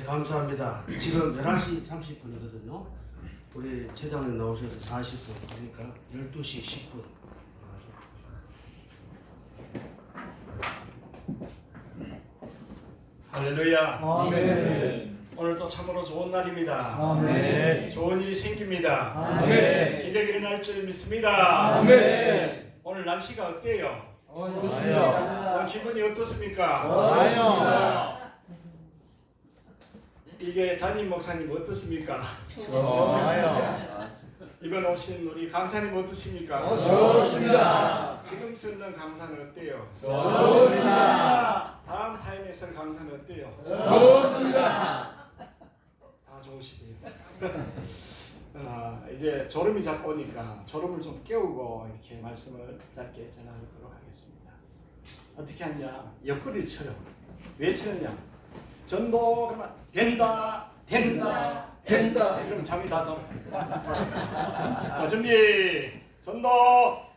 감사합니다. 지금 11시 30분이거든요. 우리 최장님 나오셔서 40분, 그러니까 12시 10분. 할렐루야. 아멘. 오늘도 참으로 좋은 날입니다. 아멘. 좋은 일이 생깁니다. 아멘. 기적이 일어날 줄 믿습니다. 아멘. 오늘 날씨가 어때요? 좋습니다. 오늘 기분이 어떻습니까? 좋아요. 이게 담임 목사님 어떻습니까? 좋아요. 이번 오신 우리 강사님 어떻습니까? 좋습니다. 지금 쓰는 강사는 어때요? 좋습니다. 다음 타임에 쓸 강사는 어때요? 좋습니다. 다 좋으시대요. 이제 졸음이 자꾸 오니까 졸음을 좀 깨우고 이렇게 말씀을 짧게 전하도록 하겠습니다. 어떻게 하냐? 옆구리를 쳐요. 왜 치느냐? 전도 그러면 된다, 된다, 된다. 그러면 잠이 다 들어. 자, 준비. 전도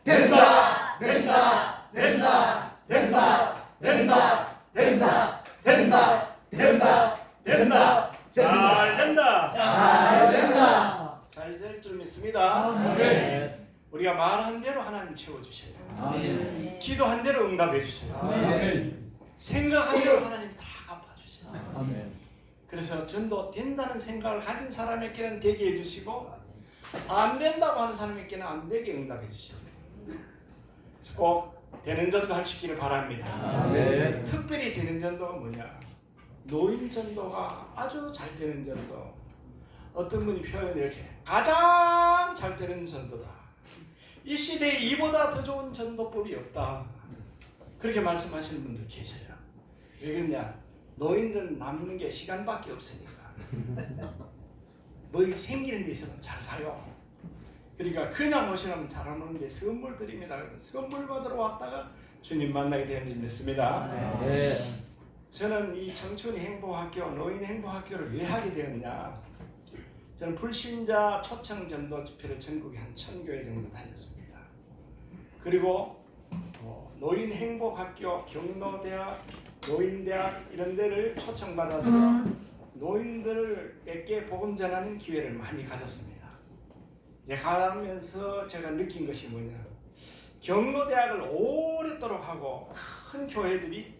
된다. 된다. 된다. 된다. 된다. 된다. 된다. 된다. 된다. 잘 된다. 잘 된다. 잘 될 줄 믿습니다. 아멘. 우리가 말한 대로 하나님 채워주셔요. 아멘. 기도한 대로 응답해 주셔요. 아멘. 생각한 대로 하나님 다 갚아주셔요. 아멘. 그래서 전도 된다는 생각을 가진 사람에게는 되게 해주시고 안 된다고 하는 사람에게는 안 되게 응답해 주셔요. 그래서 꼭 되는 전도 하시기를 바랍니다. 아멘. 특별히 되는 전도가 뭐냐? 노인 전도가 아주 잘 되는 전도. 어떤 분이 표현을 이렇게 가장 잘 되는 전도다. 이 시대에 이보다 더 좋은 전도법이 없다. 그렇게 말씀하시는 분들 계세요. 왜 그러냐? 노인들은 남는 게 시간밖에 없으니까. 뭐 생기는 데 있으면 잘 가요. 그러니까 그냥 오시라면 잘 안 오는 게 선물 드립니다. 선물 받으러 왔다가 주님 만나게 되는 줄 믿습니다. 네. 저는 이 청춘 행복학교, 노인 행복학교를 왜 하게 되었냐? 저는 불신자 초청 전도 집회를 전국에 한 1000교회 정도 다녔습니다. 그리고 노인 행복학교, 경로대학, 노인대학 이런 데를 초청받아서 노인들에게 복음 전하는 기회를 많이 가졌습니다. 이제 가면서 제가 느낀 것이 뭐냐? 경로대학을 오랫도록 하고 큰 교회들이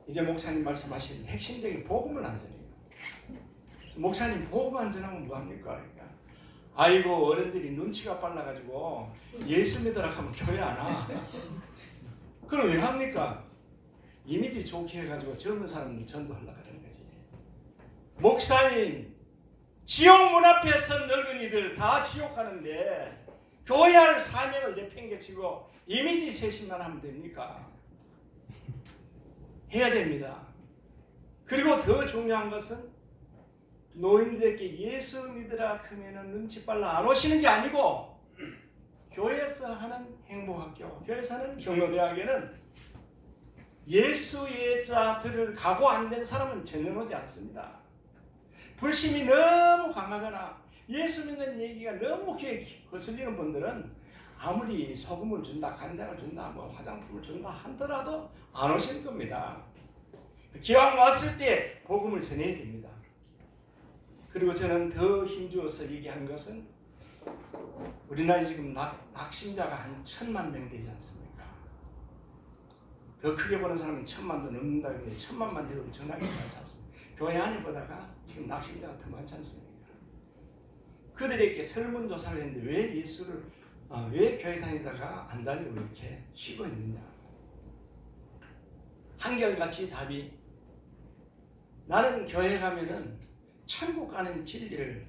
이제 목사님 말씀하신 핵심적인 복음을 안 전해요. 목사님 복음 안 전하면 뭐합니까? 그러니까 아이고 어른들이 눈치가 빨라가지고 예수 믿으라 하면 교회 안 와. 그럼 왜 합니까? 이미지 좋게 해가지고 젊은 사람들 전도하려고 하는 거지. 목사님 지옥 문 앞에 선 늙은이들 다 지옥 가는데 교회 할 사명을 내팽개치고 이미지 쇄신만 하면 됩니까? 해야 됩니다. 그리고 더 중요한 것은 노인들에게 예수 믿으라 하면은 눈치 빨라 안 오시는 게 아니고 교회에서 하는 행복학교, 교회에서 하는 경로대학에는 예수의 자들을 각오 안 된 사람은 전혀 오지 않습니다. 불신이 너무 강하거나 예수 믿는 얘기가 너무 귀에 거슬리는 분들은 아무리 소금을 준다, 간장을 준다, 뭐 화장품을 준다 하더라도 안 오시는 겁니다. 기왕 왔을 때 복음을 전해야 됩니다. 그리고 저는 더 힘주어서 얘기하는 것은 우리나라에 지금 낙심자가 한 1000만 명 되지 않습니까? 더 크게 보는 사람은 1000만도 넘는다 그러는데 1000만만 해도 엄청나게 많지 않습니까? 교회 안에 보다가 지금 낙심자가 더 많지 않습니까? 그들에게 설문조사를 했는데 왜 예수를 왜 교회 다니다가 안 다니고 이렇게 쉬고 있느냐? 한결같이 답이 나는 교회 가면은 천국 가는 진리를,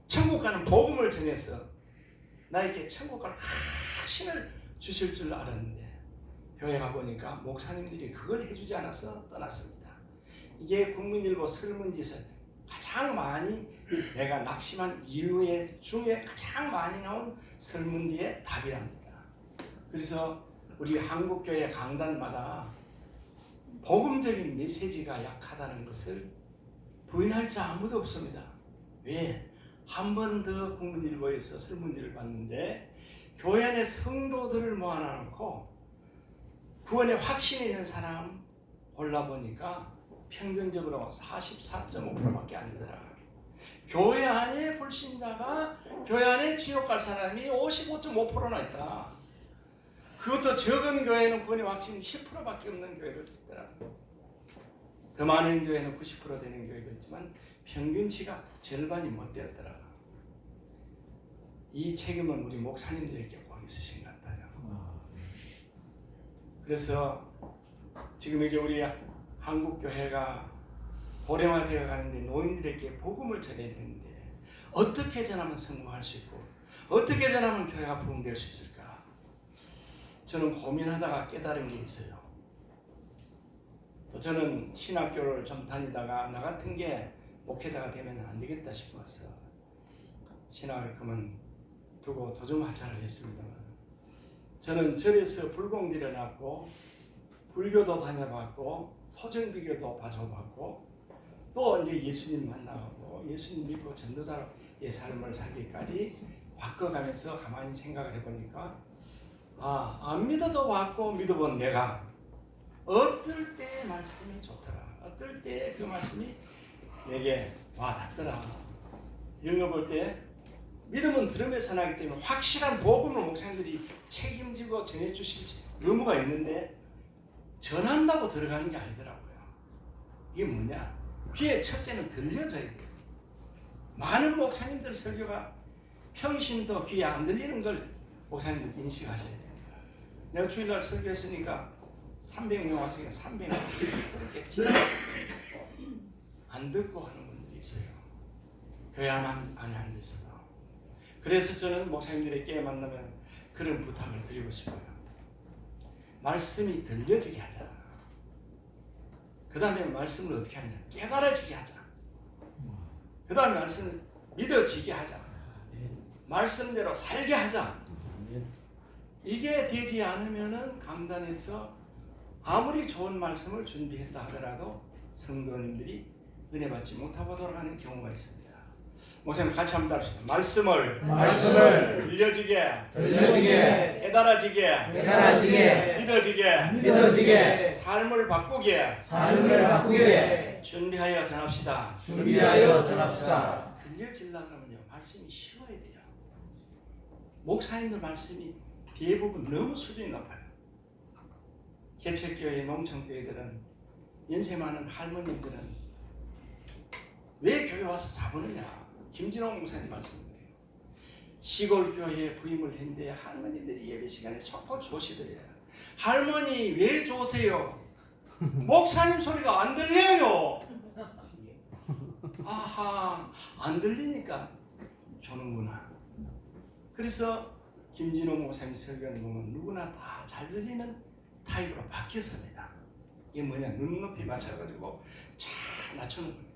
천국 가는 복음을 전해서 나에게 천국 가는 확신을 주실 줄 알았는데 교회 가보니까 목사님들이 그걸 해주지 않아서 떠났습니다. 이게 국민일보 설문지에서 가장 많이 내가 낙심한 이유 중에 가장 많이 나온 설문지의 답이랍니다. 그래서 우리 한국교회 강단마다 복음적인 메시지가 약하다는 것을 부인할 자 아무도 없습니다. 왜? 한 번 더 국민일보에서 설문지를 봤는데 교회 안에 성도들을 모아놓고 구원에 확신이 있는 사람 골라보니까 평균적으로 44.5%밖에 안 되더라. 교회 안에 불신자가 교회 안에 지옥 갈 사람이 55.5%나 있다. 그것도 적은 교회는 구원의 확신이 10%밖에 없는 교회도 있더라. 더 많은 교회는 90% 되는 교회도 있지만 평균치가 절반이 못 되었더라. 이 책임은 우리 목사님들에게 꼭 있으신 것 같아요. 그래서 지금 이제 우리 한국 교회가 고령화되어 가는데 노인들에게 복음을 전해야 되는데 어떻게 전하면 성공할 수 있고 어떻게 전하면 교회가 부흥될 수 있을까? 저는 고민하다가 깨달은 게 있어요. 또 저는 신학교를 좀 다니다가 나 같은 게 목회자가 되면 안 되겠다 싶어서 신학을 그만두고 도중하차를 했습니다만, 저는 절에서 불공지를 낳고 불교도 다녀봤고 토정비교도 봐줘봤고 또 이제 예수님 만나고 예수님 믿고 전도자의 삶을 살기까지 바꿔가면서 가만히 생각을 해보니까 안 믿어도 왔고 믿어본 내가 어떨 때 말씀이 좋더라, 어떨 때 그 말씀이 내게 와닿더라. 이런 거 볼 때 믿음은 들음에서 나기 때문에 확실한 복음을 목사님들이 책임지고 전해주실 의무가 있는데 전한다고 들어가는 게 아니더라고요. 이게 뭐냐? 귀에 첫째는 들려져야 돼요. 많은 목사님들 설교가 평신도 귀에 안 들리는 걸 목사님들 인식하셔야 됩니다. 내가 주일날 설교했으니까 300명 왔으니까 300명 들었겠지. 안 듣고 하는 분들이 있어요. 교회 안에 앉아있어도. 그래서 저는 목사님들에게 만나면 그런 부탁을 드리고 싶어요. 말씀이 들려지게 하자. 그 다음에 말씀을 어떻게 하냐? 깨달아지게 하자. 그 다음에 말씀을 믿어지게 하자. 말씀대로 살게 하자. 이게 되지 않으면은 강단에서 아무리 좋은 말씀을 준비했다 하더라도 성도님들이 은혜 받지 못하고 돌아가는 경우가 있습니다. 목사님 같이 한번 합시다. 말씀을 들려지게 깨달아지게 믿어지게 삶을 바꾸게 준비하여 전합시다. 들려지려면요 말씀이 쉬워야 돼요. 목사님들 말씀이 대부분 너무 수준이 높아요. 개척교회, 농촌교회들은 연세 많은 할머님들은 왜 교회 와서 자보느냐? 김진홍 목사님 말씀이에요. 시골교회에 부임을 했는데 할머니들이 예배 시간에 자꾸 조시더래요. 할머니 왜 조세요? 목사님 소리가 안 들려요. 아하, 안 들리니까 조는구나. 그래서 김진홍 목사님 설교하는 보면 누구나 다 잘 들리는 타입으로 바뀌었습니다. 이게 뭐냐? 눈높이 맞춰가지고 잘 낮추는 겁니다.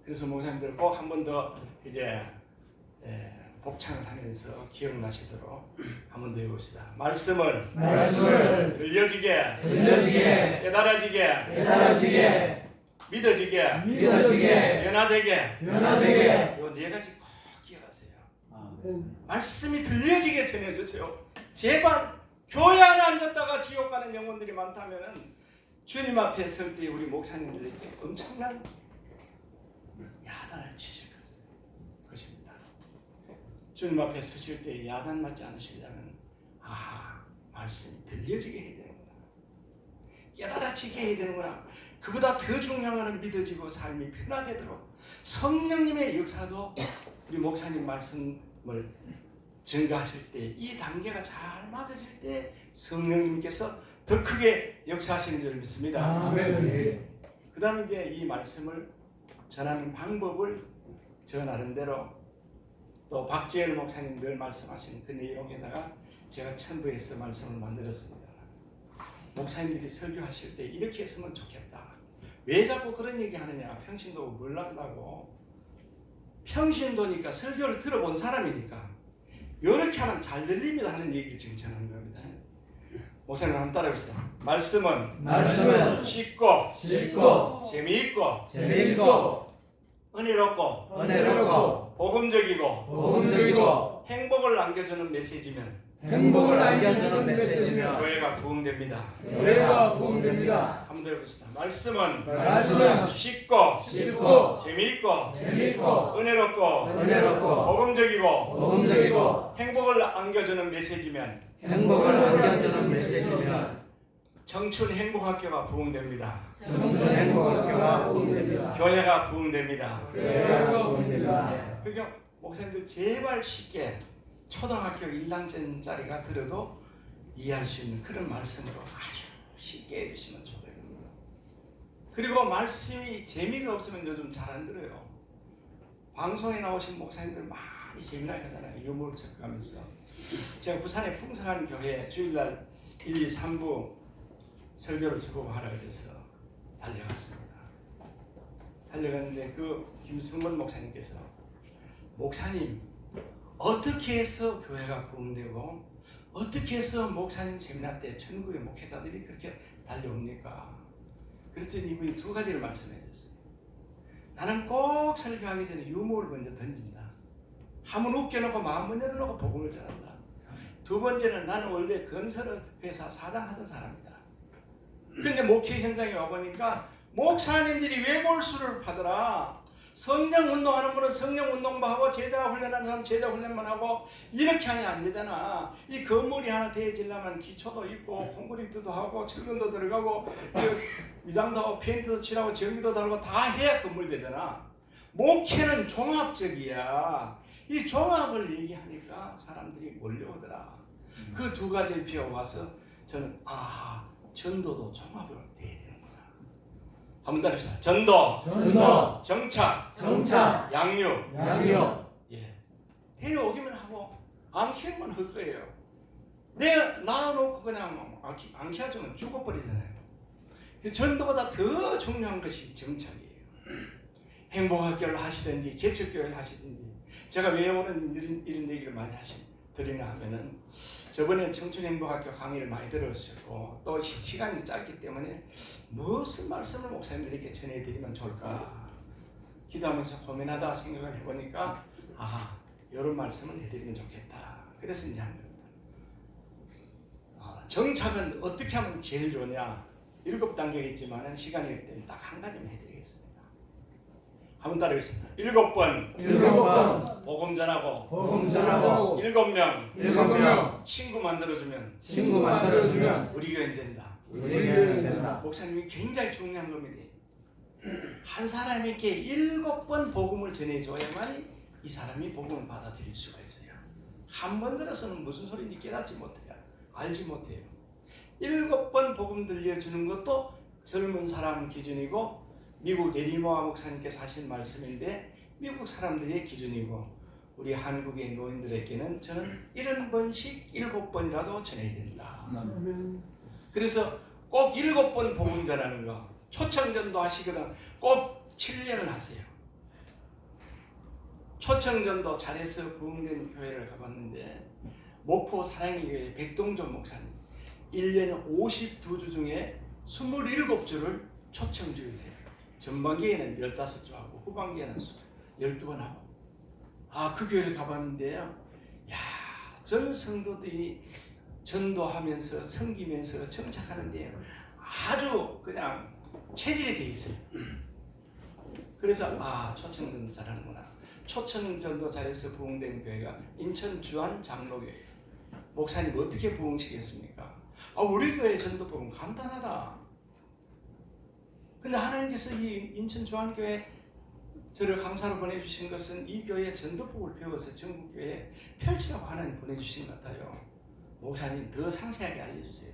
그래서 목사님들 꼭 한 번 더 이제 복창을 하면서 기억나시도록 한 번 더 해봅시다. 말씀을 들려지게 깨달아지게 믿어지게 변화되게 이 네 가지 꼭 기억하세요. 말씀이 들려지게 전해주세요. 제발 교회 안에 앉았다가 지옥 가는 영혼들이 많다면 주님 앞에 설 때 우리 목사님들에게 엄청난 야단을 치실 것입니다. 주님 앞에 서실 때 야단 맞지 않으시려면 말씀이 들려지게 해야 되는구나, 깨달아지게 해야 되는구나. 그보다 더 중요한 것은 믿어지고 삶이 변화되도록 성령님의 역사도 우리 목사님 말씀을 증거하실 때 이 단계가 잘 맞아질 때 성령님께서 더 크게 역사하시는 줄 믿습니다. 그 다음에 이제 이 말씀을 전하는 방법을 저 나름대로 또 박지열 목사님 늘 말씀하시는 그 내용에다가 제가 첨부해서 말씀을 만들었습니다. 목사님들이 설교하실 때 이렇게 했으면 좋겠다. 왜 자꾸 그런 얘기 하느냐? 평신도 뭘 한다고? 평신도니까 설교를 들어본 사람이니까 이렇게 하면 잘 들립니다 하는 얘기를 지금 전하는 겁니다. 목사님 한번 따라해봅시다. 말씀은 쉽고 재미있고 은혜롭고 복음적이고 행복을 남겨주는 메시지면 행복을 안겨주는 메시지며 교회가 부흥됩니다. 교회가 부흥됩니다. 한번 더 해봅시다. 말씀은 쉽고 재미있고 재미있고 은혜롭고 복음적이고 복음적이고 행복을 안겨주는 메시지면 행복을 안겨주는 메시지며 청춘 행복학교가 부흥됩니다. 청춘 행복학교가 부흥됩니다. 교회가 부흥됩니다. 교회가 부흥됩니다. 그러니까 목사님들 제발 쉽게 초등학교 1학년짜리가 들어도 이해할 수 있는 그런 말씀으로 아주 쉽게 해주시면 좋겠습니다. 그리고 말씀이 재미가 없으면 요즘 잘 안 들어요. 방송에 나오신 목사님들 많이 재미나게 하잖아요. 유머를 섞어가면서. 제가 부산의 풍성한 교회 주일날 1, 2, 3부 설교를 제공하라 그래서 달려갔습니다. 달려갔는데 그 김승건 목사님께서 목사님 어떻게 해서 교회가 부흥되고 어떻게 해서 목사님 세미나 때 천국의 목회자들이 그렇게 달려옵니까? 그랬더니 이분이 두 가지를 말씀해 줬어요. 나는 꼭 설교하기 전에 유머를 먼저 던진다. 한번 웃겨놓고 마음을 열어놓고 복음을 전한다. 두 번째는 나는 원래 건설회사 사장 하던 사람이다. 그런데 목회 현장에 와보니까 목사님들이 외골수를 파더라. 성령 운동하는 분은 성령 운동만 하고 제자 훈련하는 사람은 제자 훈련만 하고 이렇게 하면 안 되잖아. 이 건물이 하나 되어지려면 기초도 있고 콘크리트도 하고 철근도 들어가고 위장도 하고 페인트도 칠하고 전기도 달고 다 해야 건물 되잖아. 목회는 종합적이야. 이 종합을 얘기하니까 사람들이 몰려오더라. 그 두 가지를 배워와서 저는 전도도 종합으로 돼야 되는구나. 한번 더 합시다. 전도, 정착, 양육. 예. 데려오기만 하고 안 키우면 할 거예요. 내가 낳아놓고 그냥 안 키워주면 죽어버리잖아요. 전도보다 더 중요한 것이 정착이에요. 행복학교를 하시든지 개척교회를 하시든지 제가 왜 오늘 이런 얘기를 많이 드리냐 하면은 저번에 청춘행복학교 강의를 많이 들었었고 또 시간이 짧기 때문에 무슨 말씀을 목사님들에게 전해드리면 좋을까 기도하면서 고민하다 생각을 해보니까 이런 말씀을 해드리면 좋겠다. 그래서 이제 한 겁니다. 정착은 어떻게 하면 제일 좋냐 7단계가 있지만 시간이 없기 때문에 딱 한 가지만 해드리겠습니다. 한번 따라하겠습니다. 7번 복음 전하고 7명 친구 만들어주면 우리 교회는 된다. 목사님이 굉장히 중요한 겁니다. 한 사람에게 7번 복음을 전해줘야만 이 사람이 복음을 받아들일 수가 있어요. 한 번 들어서는 무슨 소리인지 깨닫지 못해요. 알지 못해요. 7번 복음 들려주는 것도 젊은 사람 기준이고 미국 에리모아 목사님께서 하신 말씀인데 미국 사람들의 기준이고 우리 한국의 노인들에게는 저는 70번씩 7번이라도 전해야 된다. 그래서 꼭 7번 복음 전하는 거 초청전도 하시거든 꼭 7년을 하세요. 초청전도 잘해서 부흥된 교회를 가봤는데 목포 사랑의 교회 백동전 목사님 1년에 52주 중에 27주를 초청주일 해요. 전반기에는 15주 하고 후반기에는 12번 하고 그 교회를 가봤는데요. 전 성도들이 전도하면서 섬기면서 정착하는데 아주 그냥 체질이 돼 있어요. 그래서 초청전도 잘하는구나. 초청전도 잘해서 부흥된 교회가 인천 주안 장로교회. 목사님 어떻게 부흥시켰습니까? 우리 교회 전도 부흥 간단하다. 근데 하나님께서 이 인천 주안교회 저를 강사로 보내주신 것은 이 교회의 전도법을 배워서 전국교회에 펼치라고 하나님 보내주신 것 같아요. 목사님 더 상세하게 알려주세요.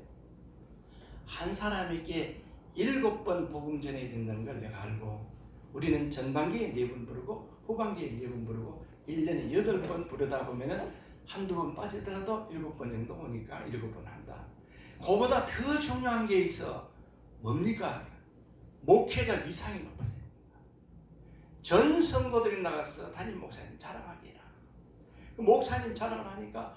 한 사람에게 7번 복음 전해야 된다는 걸 내가 알고 우리는 전반기에 4번 부르고 후반기에 4번 부르고 1년에 8번 부르다 보면은 한두 번 빠지더라도 7번 정도 오니까 7번 한다. 그보다 더 중요한 게 있어. 뭡니까? 목회자 위상이 높아져요. 전 성도들이 나가서 담임 목사님 자랑하기라. 목사님 자랑을 하니까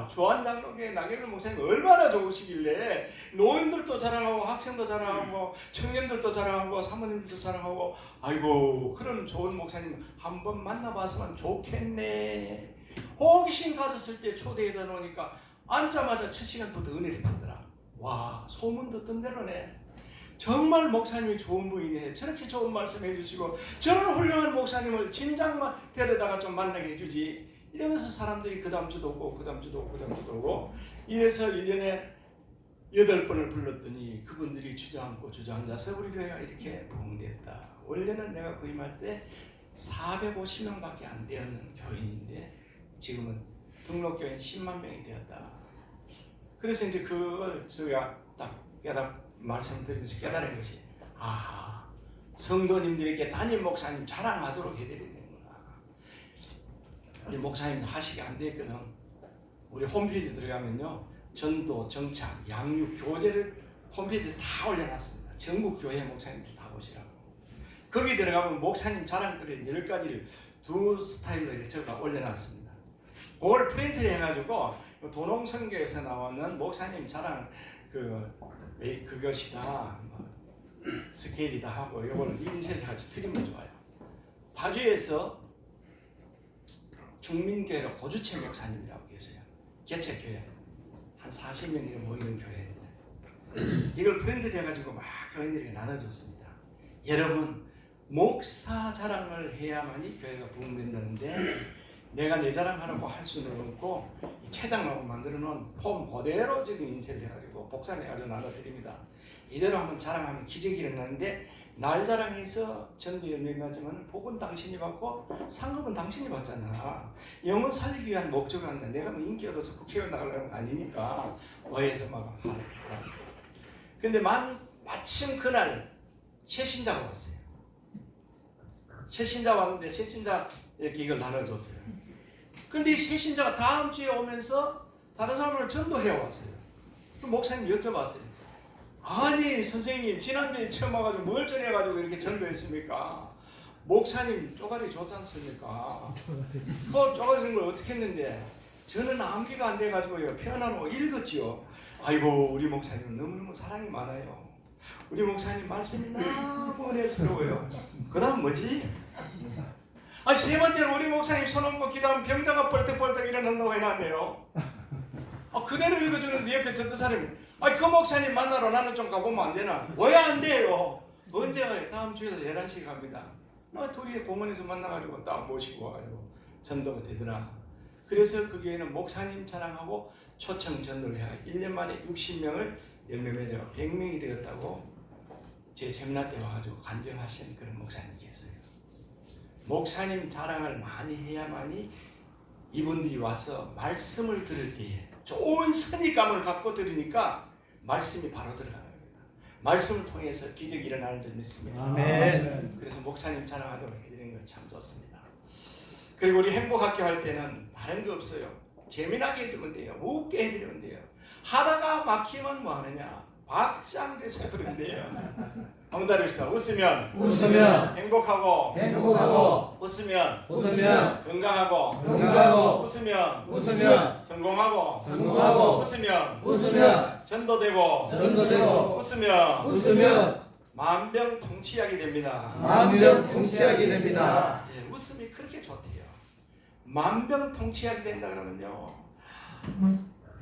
주안장로교회 나경일 목사님 얼마나 좋으시길래 노인들도 자랑하고 학생도 자랑하고 청년들도 자랑하고 사모님들도 자랑하고 아이고 그런 좋은 목사님 한번 만나봤으면 좋겠네. 호기심 가졌을 때 초대해다 놓으니까 앉자마자 첫 시간부터 은혜를 받더라. 와, 소문 듣던 대로네. 정말 목사님이 좋은 분이네. 저렇게 좋은 말씀 해주시고 저런 훌륭한 목사님을 진작만 데려다가 좀 만나게 해주지. 이러면서 사람들이 그 다음 주도 오고 그 다음 주도 오고 그 다음 주도 오고 이래서 1년에 8번을 불렀더니 그분들이 주저앉아서 우리 교회가 이렇게 부흥됐다. 원래는 내가 구임할 때 450명밖에 안 되었는 교인인데 지금은 등록교인 10만 명이 되었다. 그래서 이제 그걸 저희가 딱 말씀드리면서 깨달은 것이, 아하, 성도님들에게 담임 목사님 자랑하도록 해드려야 되는구나. 우리 목사님 하시기 안 됐거든. 우리 홈페이지 들어가면요, 전도, 정착, 양육, 교제를 홈페이지에 다 올려놨습니다. 전국 교회 목사님들 다 보시라고. 거기 들어가면 목사님 자랑거리 10가지를 두 스타일로 이렇게 제가 올려놨습니다. 그걸 프린트 해가지고 도농성교에서 나오는 목사님 자랑 그것이다, 스케일이다 하고 이걸 인쇄를 해가지고 드리면 좋아요. 파주에서 중민교회로 고주채 목사님이라고 계세요. 개척교회 한 40명이 모이는 교회인데 이걸 프린트 해가지고 막 교인들에게 나눠줬습니다. 여러분, 목사 자랑을 해야만이 교회가 부흥된다는데 내가 내 자랑하라고 할 수는 없고 이 체당하고 만들어 놓은 폼 그대로 지금 인쇄를 해가지고 복사해가지고 나눠드립니다. 이대로 한번 자랑하면 기적이 일어나는데 날 자랑해서 전도 열매 맞으면 복은 당신이 받고 상급은 당신이 받잖아. 영혼 살리기 위한 목적을 한다. 내가 뭐 인기 얻어서 국회의원 나가려는 거 아니니까 오해해서 막 하라. 근데 마침 그날 새신자가 왔어요. 새신자 왔는데 새신자 이렇게 이걸 나눠줬어요. 근데 이 새신자가 다음 주에 오면서 다른 사람을 전도해 왔어요. 그 목사님 여쭤봤어요. 아니 선생님, 지난주에 처음 와가지고 뭘 전해가지고 이렇게 전도했습니까? 목사님 쪼가리 좋지 않습니까? 그 쪼가리는 걸 어떻게 했는데 저는 암기가 안 돼가지고요 편안하고 읽었지요. 아이고, 우리 목사님 너무너무 사랑이 많아요. 우리 목사님 말씀이 너무 은혜스러워요. 그 다음 뭐지? 세 번째는 우리 목사님 손 얹고 기도하면 병자가 뻘떡뻘떡 일어난다고 해놨네요. 그대로 읽어주는데 옆에 듣던 사람이, 그 목사님 만나러 나는 좀 가보면 안 되나? 왜 안 돼요? 언제 가요? 다음 주에 11시에 갑니다. 둘이 공원에서 만나가지고 딱 모시고 와가지고 전도가 되더라. 그래서 그 교회는 목사님 자랑하고 초청 전도를 해가 1년 만에 60명을 열매 맺어 100명이 되었다고 제 세미나 때 와가지고 간증하신 그런 목사님이 계세요. 목사님 자랑을 많이 해야만이 이분들이 와서 말씀을 들을 때에 좋은 선입감을 갖고 들으니까 말씀이 바로 들어가는 겁니다. 말씀을 통해서 기적이 일어나는 줄 믿습니다. 아멘. 그래서 목사님 자랑하도록 해드리는 거 참 좋습니다. 그리고 우리 행복학교 할 때는 다른 거 없어요. 재미나게 해주면 돼요. 웃게 해드리면 돼요. 하다가 막히면 뭐 하느냐? 박장대소 해버리면 돼요. 한번 다릅시다. 웃으면 행복하고 웃으면 건강하고 웃으면 성공하고 웃으면 전도되고 웃으면 만병통치약이 됩니다. 예, 웃음이 그렇게 좋대요. 만병통치약이 된다 그러면요,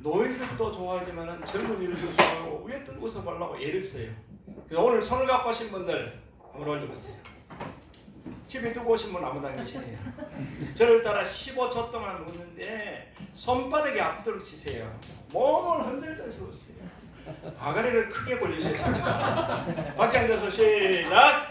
노인들도 좋아하지만 젊은이들도 좋아하고 왜 또 웃어보려고 애를 써요. 그래서 오늘 손을 갖고 오신 분들 한번 올려보세요. 집에 두고 오신 분 아무도 안 계시네요. 저를 따라 15초 동안 웃는데 손바닥이 아프도록 치세요. 몸을 흔들면서 웃어요. 아가리를 크게 벌리셔야 합니다. 박장대소 시작!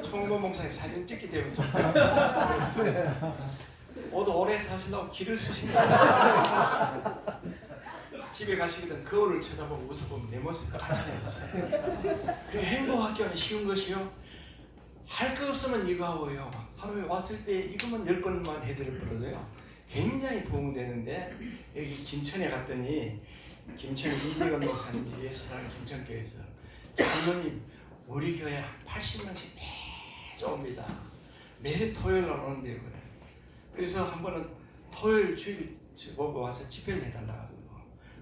총무목사님 사진 찍기 때문에 좀 모두 오래 사신다고 길을 쓰신다. 집에 가시거든 거울을 쳐다보고 웃어보면 내 모습이 똑같아요. 그 행복학교는 쉬운 것이요. 할 거 없으면 이거 하고요. 하루에 왔을 때 이것만 10번만 해드릴 뿐이요. 굉장히 부흥되는데 여기 김천에 갔더니 김천 이대건 목사님이 예수사랑 김천교회에서 장로님 우리 교회 80명씩 매주 옵니다. 매일 토요일 날 오는데요. 그래. 그래서 한 번은 토요일 주일 보고 와서 집회를 해달라고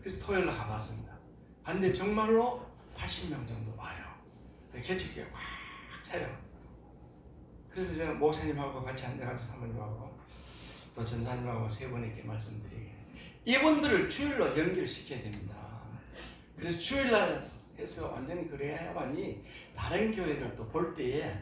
그래서 토요일 날 가봤습니다. 근데 정말로 80명 정도 와요. 개척교회 꽉 차요. 그래서 저는 목사님하고 같이 앉아가지고 사모님하고 또 전사님하고 세 분에게 말씀드리게 이분들을 주일로 연결시켜야 됩니다. 그래서 주일날 해서 완전히 그래야만이 다른 교회들도 볼 때에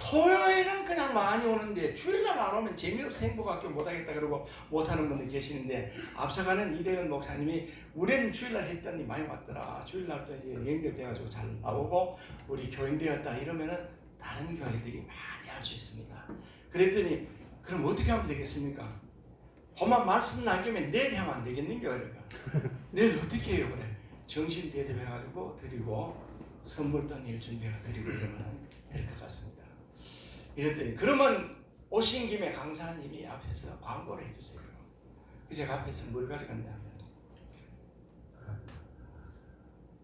토요일은 그냥 많이 오는데 주일날 안 오면 재미없어 행복학교 못하겠다 그러고 못하는 분들 계시는데 앞서가는 이대건 목사님이 우리는 주일날 했더니 많이 왔더라. 주일날 또 이제 연결돼가지고 잘 나오고 우리 교인 되었다 이러면은 다른 교회들이 많이 할 수 있습니다. 그랬더니 그럼 어떻게 하면 되겠습니까? 그만 말씀 남기면 내일 하면 안 되겠는겨. 그러니까 내일 어떻게 해요? 그래 정신 대접해가지고 드리고 선물도 내일 준비해 드리고 이러면 될 것 같습니다. 이랬더니 그러면 오신 김에 강사님이 앞에서 광고를 해주세요. 제가 앞에서 뭘 가져갔냐면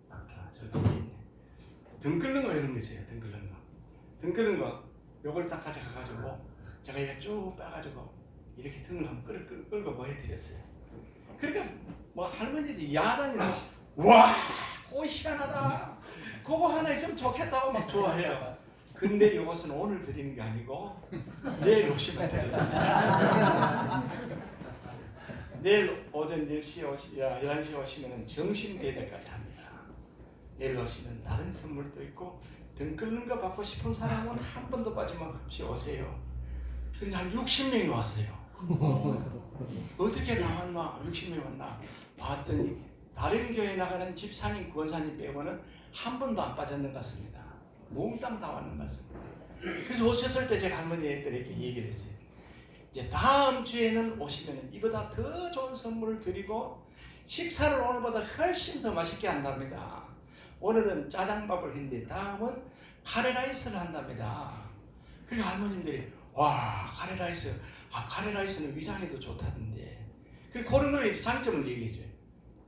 아까 저 뒤에 있네. 등 끓는 거 이런 거 있어요. 등 끓는 거. 등 끓는 거 요걸 딱 가져가가지고 제가 이렇게 쭉 빼가지고 이렇게 등을 한번 끌고 보여드렸어요. 그러니까 뭐 할머니들이 야단이나 와 그거 희한하다 그거 하나 있으면 좋겠다고 막 좋아해요. 근데 이것은 오늘 드리는 게 아니고 내일 오시면 됩니다. 내일 오전 11시에 오시면 정신대대까지 합니다. 내일 오시면 다른 선물도 있고 등 끓는 거 받고 싶은 사람은 한 번도 빠짐없이 오세요. 그러니까 한 60명이 왔어요. 어떻게 나왔나 60명이 왔나 봤더니 다른 교회 나가는 집사님 권사님 빼고는 한 번도 안 빠졌는 것 같습니다. 몽땅 다 왔는 것 같습니다. 그래서 오셨을 때 제가 할머니들에게 얘기를 했어요. 이제 다음 주에는 오시면 이보다 더 좋은 선물을 드리고 식사를 오늘보다 훨씬 더 맛있게 한답니다. 오늘은 짜장밥을 했는데 다음은 카레라이스를 한답니다. 그리고 할머님들이 와 카레라이스 카레라이스는 위장에도 좋다던데 그런 걸 장점을 얘기해줘요.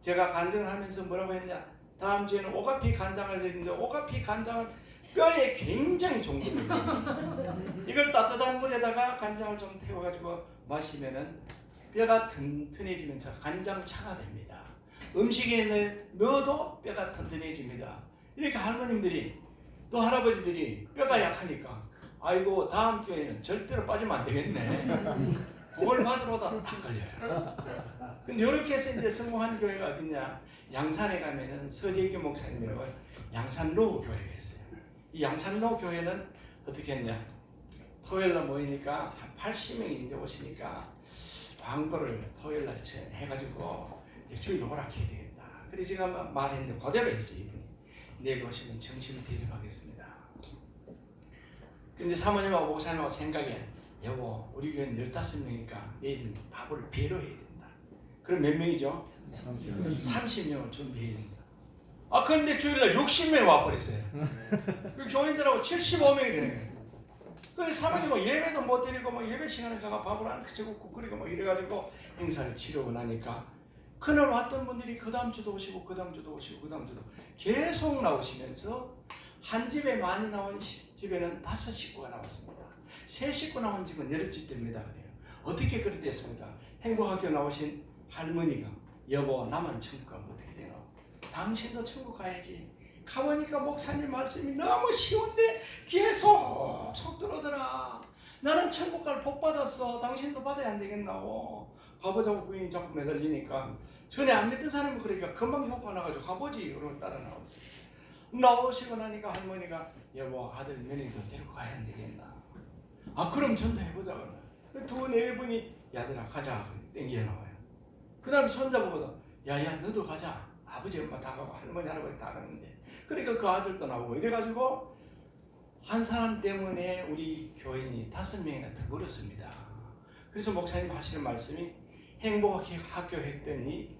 제가 간증을 하면서 뭐라고 했냐 다음 주에는 오가피 간장을 드리는데 오가피 간장은 뼈에 굉장히 좋은 겁니다. 이걸 따뜻한 물에다가 간장을 좀 태워가지고 마시면은 뼈가 튼튼해지면서 간장차가 됩니다. 음식에 넣어도 뼈가 튼튼해집니다. 이렇게 할머님들이 또 할아버지들이 뼈가 약하니까 아이고 다음 주에는 절대로 빠지면 안 되겠네. 그걸 받으러다 딱 걸려요. 근데 이렇게 해서 이제 성공한 교회가 어딨냐? 양산에 가면은 서재규 목사님이라고 양산로 교회가 있어요. 이 양산로 교회는 어떻게 했냐? 토요일날 모이니까 한 80명이 이제 오시니까 광고를 토요일날 해가지고 주일 오락해야 되겠다. 그래서 제가 말했는데 그대로 했어요. 이분이. 내일 오시면 정신을 대접하겠습니다. 근데 사모님하고 목사님하고 생각에 여보 우리 교회는 15명이니까 내일은 밥을 배로 해야 된다. 그럼 몇 명이죠? 30명을 준비해야 된다. 그런데 주일날 60명이 와버렸어요. 그 교인들하고 75명이 되는 거예요. 그 사모님은 예배도 못 드리고 뭐 예배 시간에 가가 밥을 안 그치고 끓이고 뭐 이래가지고 행사를 치르고 나니까 그날 왔던 분들이 그 다음 주도 오시고 그 다음 주도 오시고 그 다음 주도 계속 나오시면서 한 집에 많이 나온 집에는 5식구가 나왔습니다. 3식구 나온 집은 8집 됩니다. 그래요. 어떻게 그렇게 됐습니까? 행복학교 나오신 할머니가 여보 나만 천국 가면 어떻게 되나? 당신도 천국 가야지. 가보니까 목사님 말씀이 너무 쉬운데 귀에 속속 들어오더라. 나는 천국 갈 복 받았어. 당신도 받아야 안 되겠나고. 가보자고 부인이 자꾸 매달리니까 전에 안 믿던 사람은 그러니까 금방 효과 나가지고 가보지. 그러고 따라 나왔어요. 나오시고 나니까 할머니가 여보 아들 며느리도 데리고 가야 안 되겠나. 그럼 전도해보자. 두 네 분이 야들아 가자. 땡겨 나와요. 그 다음 손자보고도 야야 너도 가자. 아버지 엄마 다 가고 할머니 할아버지 다 가는데 그러니까 그 아들도 나오고 이래가지고 한 사람 때문에 우리 교인이 5명이나 더 버렸습니다. 그래서 목사님 하시는 말씀이 행복학교 했더니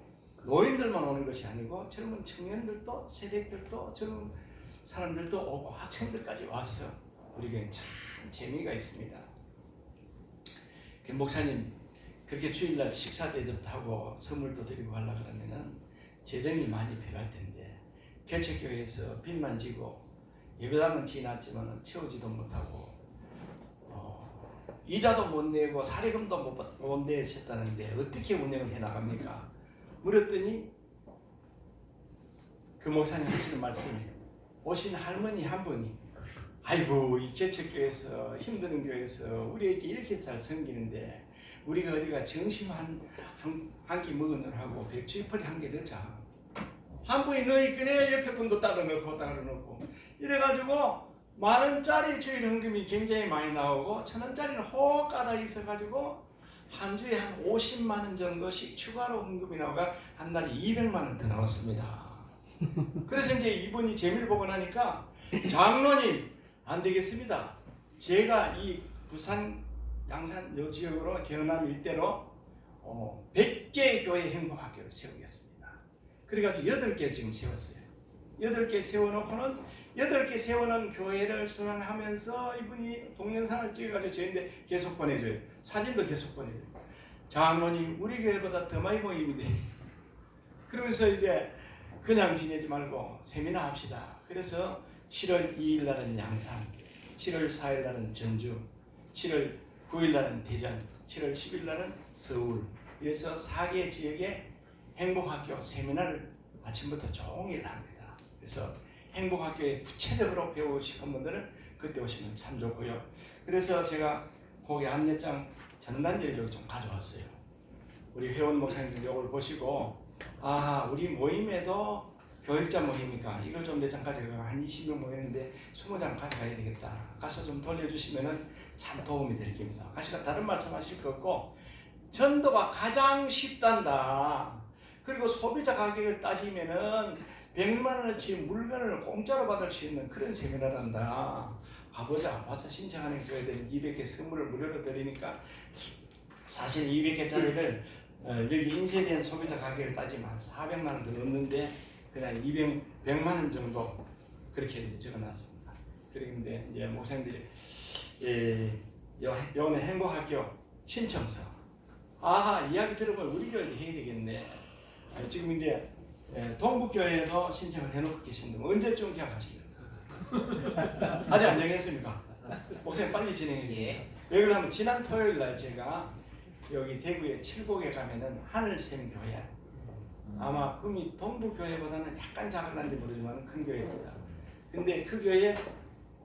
노인들만 오는 것이 아니고 젊은 청년들도 세대들도 젊은 사람들도 오고 학생들까지 와서 우리 교회는 참 재미가 있습니다. 목사님 그렇게 주일날 식사 대접하고 선물도 드리고 하려고 그러면은 재정이 많이 필요할 텐데 개척교회에서 빚만 지고 예배당은 지났지만 채우지도 못하고 이자도 못 내고 사례금도 못 내셨다는데 어떻게 운영을 해나갑니까? 물었더니 그 목사님 하시는 말씀이 오신 할머니 한 분이 아이고 이 개척교회에서 힘드는 교회에서 우리에게 이렇게 잘 섬기는데 우리가 어디가 점심 한 끼 먹으느라고 백주이펄이 한 개 넣자. 한 분이 너희 끄내 옆에 분도 따로 넣고 이래가지고 10,000원짜리 주일 헌금이 굉장히 많이 나오고 1,000원짜리는 혹 까다 있어가지고 한 주에 한 50만 원 정도씩 추가로 헌금이 나오가 한 달에 200만 원 더 나왔습니다. 그래서 이제 이분이 재미를 보고 나니까 장로님 안 되겠습니다. 제가 이 부산 양산 요 지역으로 경남 일대로 100개 교회 행복학교를 세우겠습니다. 그래가지고 8개 지금 세웠어요. 8개 세워놓고는 8개 세워놓은 교회를 순환하면서 이분이 동영상을 찍어가지고 저희한테 계속 보내줘요. 사진도 계속 보내줘요. 장로님 우리 교회보다 더 많이 모임이 돼. 그러면서 이제 그냥 지내지 말고 세미나 합시다. 그래서 7월 2일 날은 양산, 7월 4일 날은 전주, 7월 9일 날은 대전, 7월 10일 날은 서울. 그래서 4개 지역에 행복학교 세미나를 아침부터 종일 합니다. 그래서 행복학교에 구체적으로 배우고 싶은 분들은 그때 오시면 참 좋고요. 그래서 제가 거기 안내장 전단지를 여기 좀 가져왔어요. 우리 회원 목사님들 이걸 보시고 아 우리 모임에도 교육자 모임이니까 이걸 좀 몇 장 가져가면 한 20명 모이는데 20장 가져가야 되겠다. 가서 좀 돌려주시면은 참 도움이 될 겁니다. 가시가 다른 말씀하실 거 없고 전도가 가장 쉽단다. 그리고 소비자 가격을 따지면은 100만 원어치 물건을 공짜로 받을 수 있는 그런 세미나란다. 가보자. 와서 신청하는 교회들 200개 선물을 무료로 드리니까 사실 200개짜리를 여기 인쇄된 소비자 가격을 따지면 한 400만 원 더 넣는데 그냥 100만 원 정도 그렇게 이제 적어놨습니다. 그런데 이제 목사님들이 요번에 행복학교 신청서 아하 이야기 들어보면 우리 교회도 해야 되겠네. 지금 이제 동북교회도 신청을 해놓고 계신데 언제쯤 계약하시려고? 아직 안 정했습니까? 목사님 빨리 진행해 주세요. 예. 왜 그러냐면 지난 토요일 날 제가 여기 대구의 칠곡에 가면은 하늘샘 교회 아마 흠이 동북교회보다는 약간 작을란지 모르지만 큰 교회입니다. 근데 그 교회에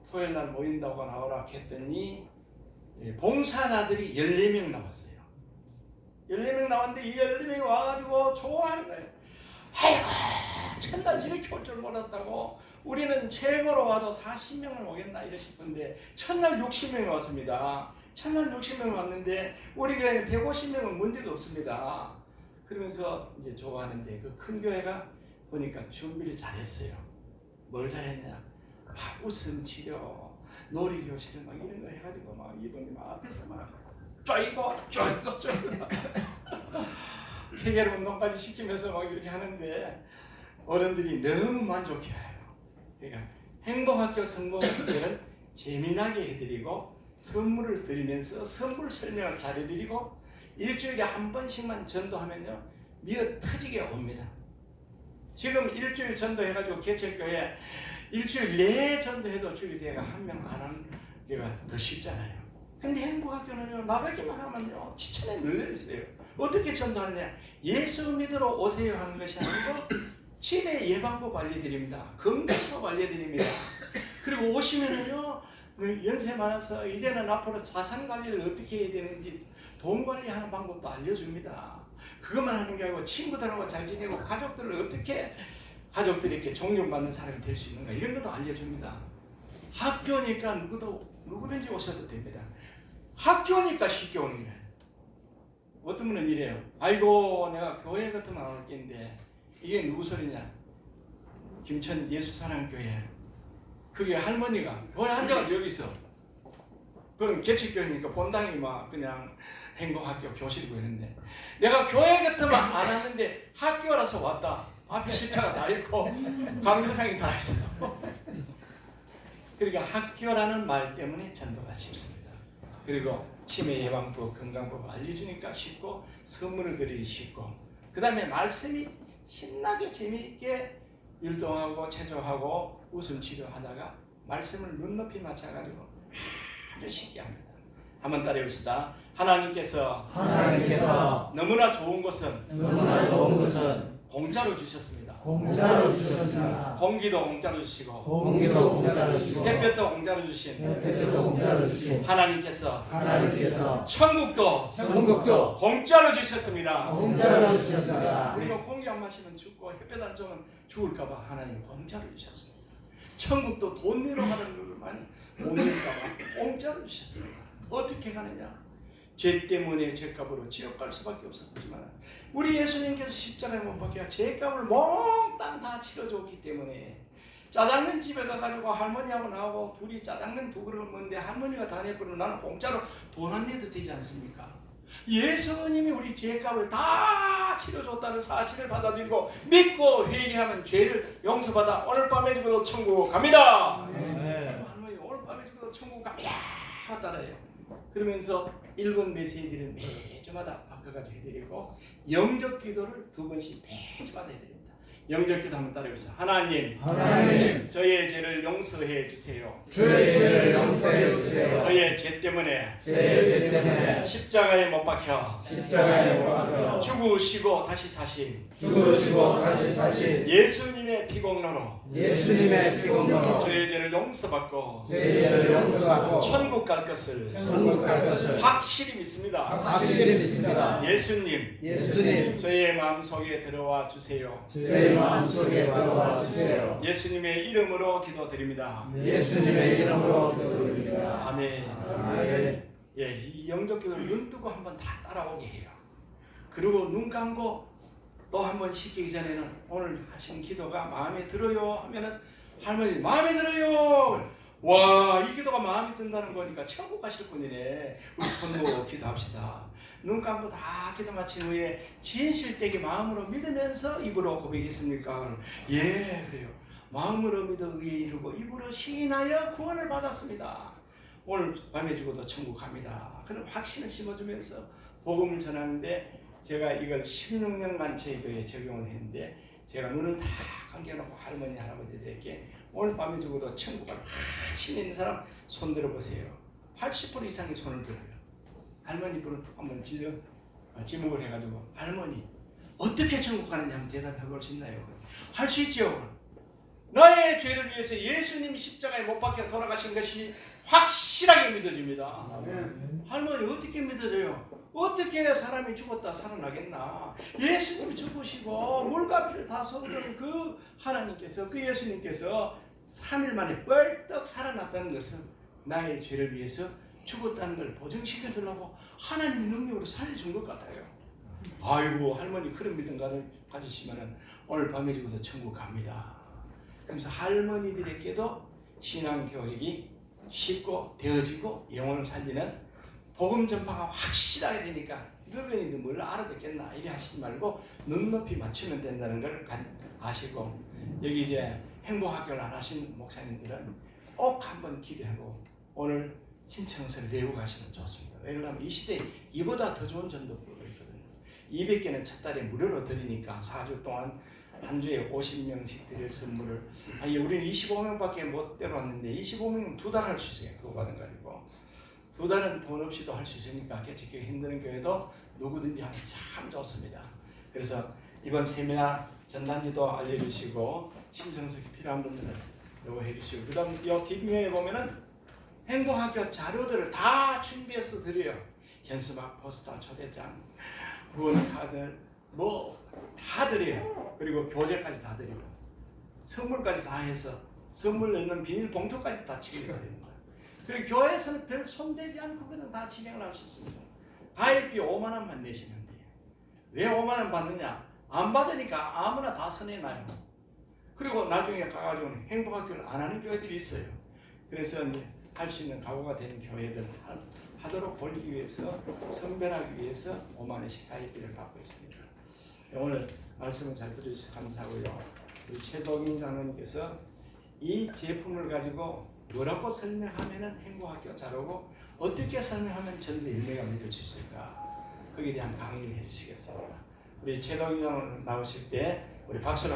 토요일 날 모인다고 나오라 했더니 봉사자들이 14명 나왔어요. 14명 나왔는데 이 14명이 와가지고 좋아하는 거예요. 아이고 첫날 이렇게 올 줄 몰랐다고 우리는 최고로 와도 40명을 오겠나 이러 싶은데 첫날 60명이 왔습니다. 첫날 60명 왔는데 우리 교회는 150명은 문제도 없습니다. 그러면서 이제 좋아하는데 그 큰 교회가 보니까 준비를 잘했어요. 뭘 잘했냐? 막 웃음 치료, 놀이교실 막 이런 거 해가지고 막 이분이 막 앞에서 막 쪼이고 해결 운동까지 시키면서 막 이렇게 하는데 어른들이 너무 만족해요. 그러니까 행복학교 성공들은 재미나게 해드리고 선물을 드리면서 선물 설명을 잘해드리고 일주일에 한 번씩만 전도하면요 미어 터지게 옵니다. 지금 일주일 전도해가지고 개척교회 일주일 내에 전도해도 주일대회가 한 명 안 하는 게가 더 쉽잖아요. 근데 행복학교는요 나가기만 하면요 지천에 눌려있어요. 어떻게 전도하느냐? 예수 믿으러 오세요 하는 것이 아니고 치매 예방법 알려드립니다. 건강법 알려드립니다. 그리고 오시면은요 연세 많아서 이제는 앞으로 자산 관리를 어떻게 해야 되는지 돈 관리하는 방법도 알려줍니다. 그것만 하는 게 아니고 친구들하고 잘 지내고 가족들을 어떻게 가족들이 이렇게 존경받는 사람이 될 수 있는가 이런 것도 알려줍니다. 학교니까 누구든지 오셔도 됩니다. 학교니까 쉽게 오는 거예요. 어떤 분은 이래요. 아이고 내가 교회 같으면 안 올 텐데 이게 누구 소리냐? 김천 예수사랑교회 그게 할머니가 교회 앉아가지고 여기서 그건 개척교회니까 본당이 막 그냥 행복학교 교실이고 있는데 내가 교회 같으면 안 왔는데 학교라서 왔다. 앞에 십자가 다 있고 강조상이 다 있어요. 그러니까 학교라는 말 때문에 전도가 쉽습니다. 그리고 치매 예방법, 건강법 알려주니까 쉽고 선물을 드리기 쉽고 그 다음에 말씀이 신나게 재미있게 율동하고 체조하고 웃음 치료하다가 말씀을 눈높이 맞춰가지고 아주 쉽게 합니다. 한번 따라해봅시다. 하나님께서 너무나 좋은 것은 공짜로 주셨습니다. 공짜로 주셨습니다. 공기도 공짜로 주시고 공기도 공짜로 주시고 햇볕도 공짜로 주신 햇볕도 공짜로 주신 하나님께서 천국도 공짜로 주셨습니다. 공짜로 주셨습니다. 우리가 공기 안 마시면 죽고 햇볕 안 쬐면 죽을까봐 하나님 공짜로 주셨습니다. 천국도 돈 내러 가는 것만 못 내릴까봐 공짜로 주셨습니다. 어떻게 가느냐? 죄 때문에 죄값으로 지옥 갈 수밖에 없었지만 우리 예수님께서 십자가에 못 박혀 죄값을 몽땅 다 치러줬기 때문에 짜장면 집에 가가지고 할머니하고 나하고 둘이 짜장면 2그릇 먹는데 할머니가 다 내버리고 나는 공짜로 돈 안 내도 되지 않습니까? 예수님이 우리 죄값을 다 치러줬다는 사실을 받아들이고 믿고 회개하면 죄를 용서받아 오늘 밤에 죽어도 천국 갑니다. 할머니 오늘 밤에 죽어도 천국 갑니다. 따라해요. 그러면서 읽은 메시지를 매주마다 바꿔가지고 해드리고 영적 기도를 2번씩 매주마다 해드립니다. 영적 기도 한번 따라해보세요. 하나님 저의 죄를 용서해 주세요. 저의 죄 때문에 십자가에 못 박혀 죽으시고 다시 사신 예수님의 피공로로 저의 죄를 용서받고 천국 갈 것을 확실히 믿습니다. 예수님 저의 마음속에 들어와 주세요. 예수님의 이름으로 기도드립니다. 아멘. 예, 이 영적 기도를 눈 뜨고 한번 다 따라오게 해요. 그리고 눈 감고 또 한번 시키기 전에는 오늘 하신 기도가 마음에 들어요 하면은 할머니 마음에 들어요. 와, 이 기도가 마음에 든다는 거니까 천국 가실 분이네. 우리 손으로 기도합시다. 눈 감고 다 기도 마친 후에 진실되게 마음으로 믿으면서 입으로 고백했습니까? 예, 그래요. 마음으로 믿어 의에 이르고 입으로 시인하여 구원을 받았습니다. 오늘 밤에 죽어도 천국 갑니다. 그런 확신을 심어주면서 복음을 전하는데 제가 이걸 16년간 저희 교회에 적용을 했는데 제가 눈을 다 감겨놓고 할머니 할아버지들에게 오늘 밤에 죽어도 천국을 확신 있는 사람 손 들어보세요. 80% 이상의 손을 들어요. 할머니 분은 한번 지목을 해가지고 할머니 어떻게 천국 가느냐 한번 대답해 볼 수 있나요? 할 수 있죠. 나의 죄를 위해서 예수님이 십자가에 못 박혀 돌아가신 것이 확실하게 믿어집니다. 할머니 어떻게 믿어져요? 어떻게 사람이 죽었다 살아나겠나? 예수님이 죽으시고 물과 피를 다 쏟은 그 하나님께서 그 예수님께서 3일 만에 뻘떡 살아났다는 것은 나의 죄를 위해서 죽었다는 걸 보증시켜 주려고 하나님 능력으로 살려준 것 같아요. 아이고 할머니 그런 믿음감을 가지시면 오늘 밤에 죽어서 천국 갑니다. 그래서 할머니들에게도 신앙교육이 쉽고 되어지고 영혼을 살리는 복음 전파가 확실하게 되니까 늙은이도 뭘 알아듣겠나 이래 하시지 말고 눈높이 맞추면 된다는 걸 아시고 여기 이제 행복학교를 안 하신 목사님들은 꼭 한번 기도하고 오늘 신청서를 내고 가시면 좋습니다. 왜냐하면 이 시대에 이보다 더 좋은 전도법이 있거든요. 200개는 첫 달에 무료로 드리니까 4주 동안 한 주에 50명씩 드릴 선물을 우리는 25명밖에 못 데려왔는데 25명은 2달 할 수 있어요. 그거 받은 거 아니고 2달은 돈 없이도 할 수 있으니까 개척교회 힘드는 교회도 누구든지 하면 참 좋습니다. 그래서 이번 세미나 전단지도 알려주시고 신청서 필요한 분들은 이거 해주시고 그 다음 이 뒷면에 보면은 행복학교 자료들을 다 준비해서 드려요. 현수막, 포스터, 초대장, 후원카드 뭐 다 드려요. 그리고 교재까지 다 드리고 선물까지 다 해서 선물 넣는 비닐봉투까지 다 진행됩니다. 그리고 교회에서는 별 손대지 않고 그냥 다 진행을 할 수 있습니다. 가입비 5만 원만 내시면 돼요. 왜 5만 원 받느냐? 안 받으니까 아무나 다 선해놔요. 그리고 나중에 가가지고 행복학교를 안 하는 교회들이 있어요. 그래서 이제 할 수 있는 각오가 된 교회들 하도록 벌기 위해서 선별하기 위해서 5만 원씩 가입비를 받고 있습니다. 오늘 말씀을 잘 들어주셔서 감사하고요. 우리 최동인 장로님께서 이 제품을 가지고 뭐라고 설명하면 행복학교 잘 오고 어떻게 설명하면 전도 열매가 맺을 수 있을까 거기에 대한 강의를 해주시겠습니다. 우리 최동인 장로님 나오실 때 우리 박수로